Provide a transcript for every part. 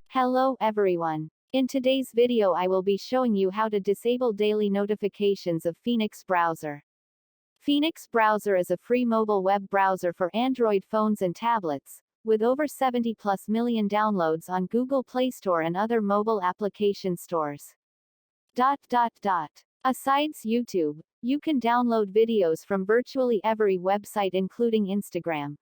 Hello everyone. In today's video I will be showing you how to disable daily notifications of Phoenix Browser. Phoenix Browser is a free mobile web browser for Android phones and tablets, with over 70+ million downloads on Google Play Store and other mobile application stores. Besides YouTube, you can download videos from virtually every website including Instagram.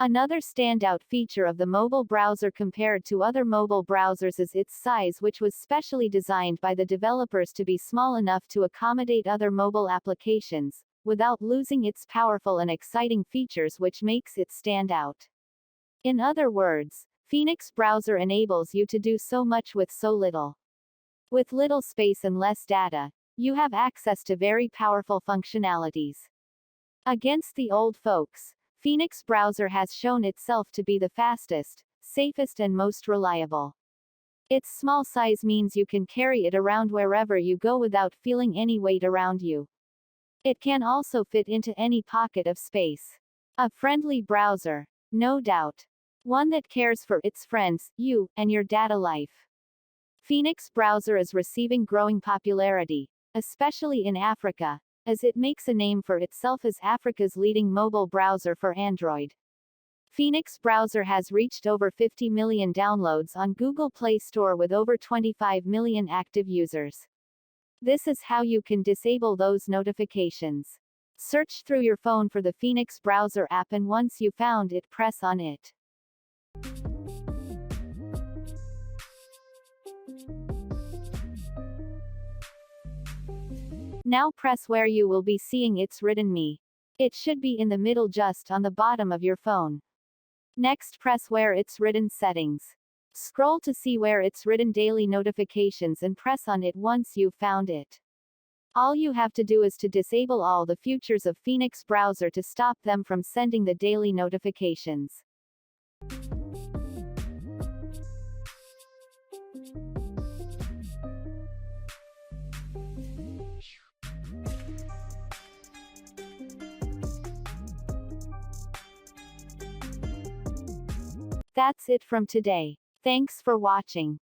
Another standout feature of the mobile browser compared to other mobile browsers is its size, which was specially designed by the developers to be small enough to accommodate other mobile applications, without losing its powerful and exciting features which makes it stand out. In other words, Phoenix Browser enables you to do so much with so little. With little space and less data, you have access to very powerful functionalities. Against the old folks, Phoenix Browser has shown itself to be the fastest, safest and most reliable. Its small size means you can carry it around wherever you go without feeling any weight around you. It can also fit into any pocket of space. A friendly browser, no doubt. One that cares for its friends, you, and your data life. Phoenix Browser is receiving growing popularity, especially in Africa, as it makes a name for itself as Africa's leading mobile browser for Android. Phoenix Browser has reached over 50 million downloads on Google Play Store with over 25 million active users. This is how you can disable those notifications. Search through your phone for the Phoenix Browser app and once you found it, press on it. Now press where you will be seeing it's written Me. It should be in the middle just on the bottom of your phone. Next press where it's written Settings. Scroll to see where it's written Daily Notifications and press on it once you've found it. All you have to do is to disable all the features of Phoenix Browser to stop them from sending the daily notifications. That's it from today. Thanks for watching.